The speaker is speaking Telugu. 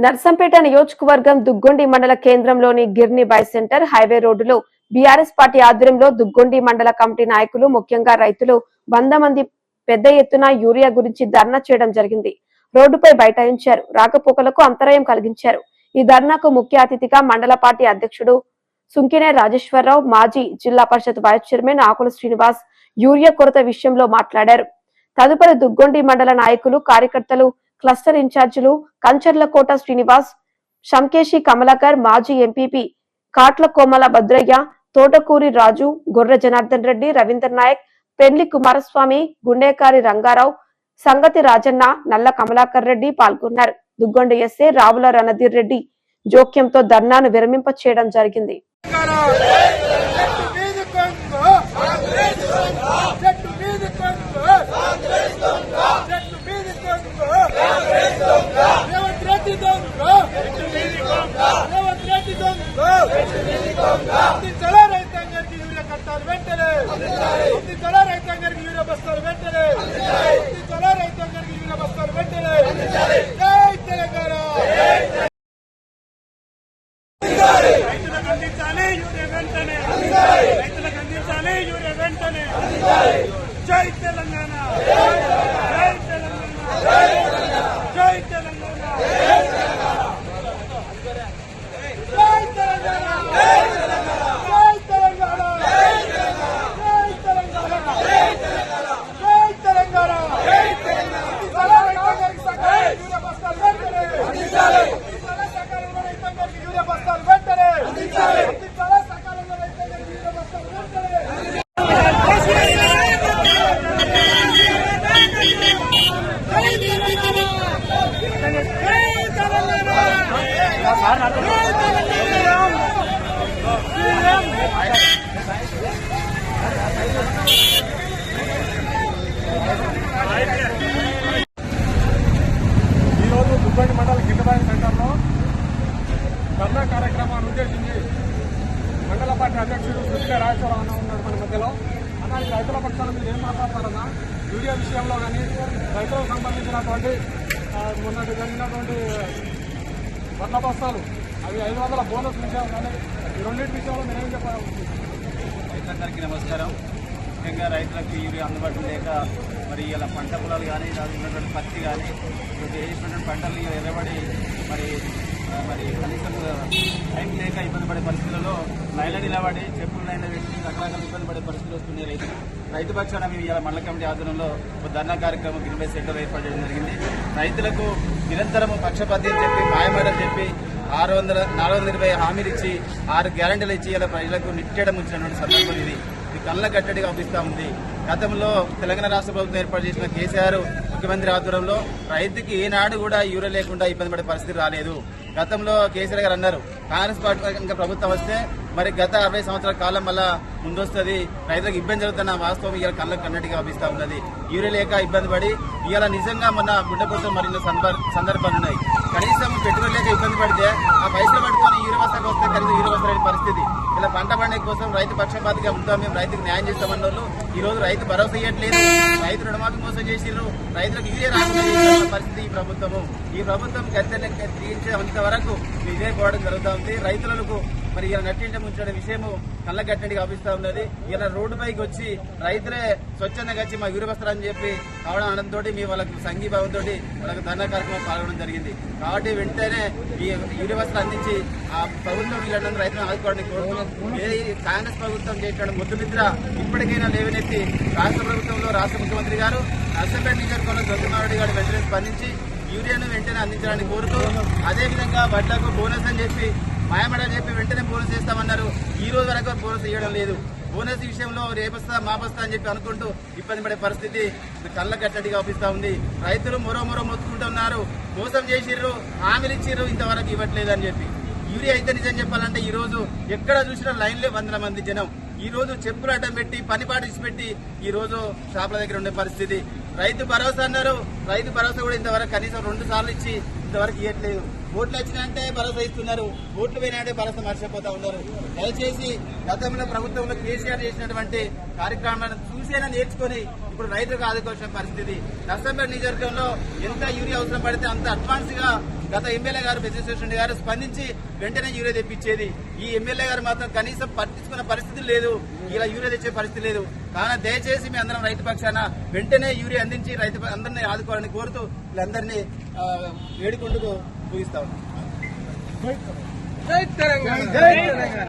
నర్సంపేట నియోజకవర్గం దుగ్గొండి మండల కేంద్రంలోని గిర్ని బై సెంటర్ హైవే రోడ్డులో బీఆర్ఎస్ పార్టీ ఆధ్వర్యంలో దుగ్గొండి మండల కమిటీ నాయకులు ముఖ్యంగా రైతులు 100 మంది పెద్ద ఎత్తున యూరియా గురించి ధర్నా చేయడం జరిగింది. రోడ్డుపై బైఠాయించారు. రాకపోకలకు అంతరాయం కలిగించారు. ఈ ధర్నాకు ముఖ్య అతిథిగా మండల పార్టీ అధ్యక్షుడు సుంకినే రాజేశ్వరరావు, మాజీ జిల్లా పరిషత్ వైస్ చైర్మన్ ఆకుల శ్రీనివాస్ యూరియా కొరత విషయంలో మాట్లాడారు. తదుపరి దుగ్గొండి మండల నాయకులు, కార్యకర్తలు, క్లస్టర్ ఇన్ఛార్జీలు కంచర్లకోట శ్రీనివాస్, శంకేశి కమలాకర్, మాజీ ఎంపీపీ కాట్ల కోమల భద్రయ్య, తోటకూరి రాజు, గొర్రె జనార్దన్ రెడ్డి, రవీందర్ నాయక్, పెండ్లి కుమారస్వామి, గుండేకారి రంగారావు, సంగతి రాజన్న, నల్ల కమలాకర్ రెడ్డి పాల్గొన్నారు. దుగ్గొండ ఎస్ఏ రావుల రణధీర్ రెడ్డి జోక్యంతో ధర్నాను విరమింప చేయడం జరిగింది. జై తెలంగాణ, జై తెలంగాణ, జై తెలంగాణ, జై తెలంగాణ, జై తెలంగాణ, జై తెలంగాణ, జై తెలంగాణ, జై ఈరోజు దుగ్గొండి మండల గిడ్డబాయి సెంటర్లో ధర్నా కార్యక్రమాన్ని ఉద్దేశించి మండల పార్టీ అధ్యక్షుడు సుంకినే రాజేశ్వరరావు అన్న ఉన్నాడు మన మధ్యలో. అన్న, ఈ రైతుల పక్షాల మీద ఏం మాట్లాడతారన్నా? యూరియా విషయంలో కానీ రైతులకు సంబంధించినటువంటి మొన్న జరిగినటువంటి వడ్ల బస్తాలు అవి 500 బోనస్ విషయం కానీ ఈ రెండింటి విషయంలో మీరేం చెప్పారు? రైతులందరికీ నమస్కారం. ముఖ్యంగా రైతులకు యూరియా అందుబాటులో లేక మరి ఇలా పంట పొలాలు కానీ ఉన్నటువంటి పత్తి కానీ వేసినటువంటి పంటలు ఎర్రబడి మరి కనీసం టైం లేక ఇబ్బంది పడే పరిస్థితులలో లైన్లో నిలబడి చెప్పులు లైన్లో పెట్టి రకరకాల ఇబ్బంది పడే పరిస్థితులు వస్తున్నాయి. రైతు పక్షాన మేము ఇలా మండల కమిటీ ఆధ్వర్యంలో ఒక ధర్నా కార్యక్రమం గిర్ని బై సెంటర్ ఏర్పాటు చేయడం జరిగింది. రైతులకు నిరంతరము పక్షపాతి అని చెప్పి మాయమాటలు చెప్పి 420 హామీలు ఇచ్చి 6 గ్యారంటీలు ఇచ్చి ఇలా ప్రజలకు నిట్టేయడం వచ్చినటువంటి సందర్భం ఇది కళ్ళ కట్టడిగా అనిపిస్తూ ఉంది. గతంలో తెలంగాణ రాష్ట్ర ప్రభుత్వం ఏర్పాటు చేసిన కేసీఆర్ ముఖ్యమంత్రి ఆధ్వర్యంలో రైతుకి ఏనాడు కూడా యూరియా లేకుండా ఇబ్బంది పడే పరిస్థితి రాలేదు. గతంలో కేసీఆర్ గారు అన్నారు, కాంగ్రెస్ పార్టీ ఇంకా ప్రభుత్వం వస్తే మరి గత 60 సంవత్సరాల కాలం వల్ల ముందొస్తుంది, రైతులకు ఇబ్బంది జరుగుతున్న వాస్తవం ఇవాళ కళ్ళకు కన్నట్టుగా అనిపిస్తూ ఉన్నది. యూరియా లేక ఇబ్బంది పడి ఇవాళ నిజంగా మొన్న గుండెపోతున్న మరిన్ని సందర్భాలు ఉన్నాయి. కనీసం పెట్టుబడి లేక ఇబ్బంది పడితే ఆ పైసలు పట్టుకొని యూరియా బస్తాకు వస్తే కనీసం యూరియా బస్తా లేని పరిస్థితి. ఇలా పంట పండుగ కోసం రైతు పక్షపాతిగా ఉంటాం, మేము రైతుకు న్యాయం చేస్తామన్న వాళ్ళు ఈ రోజు రైతు భరోసా ఇవ్వట్లేదు, రైతు రుణమాఫీ మోసం చేసిర్రు, రైతులకు యూరియా రాకుండా చేసిన పరిస్థితి ఈ ప్రభుత్వం గద్దె తీయించేంత వరకు ఇదే పోవడం జరుగుతూ ఉంది. రైతులకు మరి ఇలా నట్టింట ముంచడం విషయము కళ్ళగట్టడిగా అనిపిస్తూ ఉన్నది. ఇలా రోడ్డు పైకి వచ్చి రైతులే స్వచ్ఛందంగా వచ్చి మా యూరియా బస్తాలని చెప్పి కావడం అనడంతో మీ వాళ్ళకు సంఘీభావంతో వాళ్ళకు ధర్నా కార్యక్రమం పాల్గొనడం జరిగింది. కాబట్టి వెంటనే ఈ యూరియా బస్తాలు అందించి ఆ ప్రభుత్వం వీళ్ళందరూ రైతులను ఆదుకోవడానికి కోరుతున్నాం. కాంగ్రెస్ ప్రభుత్వం చేసిన ముద్దు నిద్ర ఇప్పటికైనా లేవనెత్తి రాష్ట్ర ప్రభుత్వంలో రాష్ట్ర ముఖ్యమంత్రి గారు నర్సంపేట నియోజకవర్గంలో చంద్రబాబు గారు వెంటనే స్పందించి యూరియాను వెంటనే అందించడానికి కోరుతూ, అదేవిధంగా వడ్లకు బోనస్ అని చెప్పి మాయమడని చెప్పి వెంటనే బోనస్ చేస్తామన్నారు. ఈ రోజు వరకు బోనస్ ఇవ్వడం లేదు. బోనస్ విషయంలో రేపొస్తా మాపొస్తా అని చెప్పి అనుకుంటూ ఇబ్బంది పడే పరిస్థితి కళ్ళ కట్టడిగా అనిపిస్తూ ఉంది. రైతులు మొరో మొత్తుకుంటూ ఉన్నారు, మోసం చేసిర్రు, హామీలు ఇచ్చిర్రు, ఇంతవరకు ఇవ్వట్లేదు అని చెప్పి. యూరియా అయితే నిజం చెప్పాలంటే ఈ రోజు ఎక్కడ చూసినా లైన్లే 100 మంది జనం. ఈ రోజు చెప్పులు అడ్డం పెట్టి పని పాటించి ఈ రోజు షాపుల దగ్గర ఉండే పరిస్థితి. రైతు భరోసా అన్నారు, రైతు భరోసా కూడా ఇంతవరకు కనీసం 2 సార్లు ఇచ్చి ఇంతవరకు ఇవ్వట్లేదు. ఓట్లు వచ్చినాయంటే భరోసా ఇస్తున్నారు, ఓట్లు పోయినాయంటే భరోసా మర్చిపోతా ఉన్నారు. దయచేసి గతంలో ప్రభుత్వంలో కేసీఆర్ చేసినటువంటి కార్యక్రమాలను చూసేనా నేర్చుకుని ఇప్పుడు రైతులకు ఆదుకోవాల్సిన పరిస్థితి. నర్సంపేట నియోజకవర్గంలో ఎంత యూరియా అవసరం పడితే అంత అడ్వాన్స్ గా గత ఎమ్మెల్యే గారు పెద్ద గారు స్పందించి వెంటనే యూరియా తెప్పించేది. ఈ ఎమ్మెల్యే గారు మాత్రం కనీసం పట్టించుకున్న పరిస్థితి లేదు, ఇలా యూరియా తెచ్చే పరిస్థితి లేదు. కావున దయచేసి మీ అందరం రైతు పక్షాన వెంటనే యూరియా అందించి రైతు అందరినీ ఆదుకోవాలని కోరుతూ వీళ్ళందరినీ వేడుకుంటూ ముగిస్తా ఉన్నాం.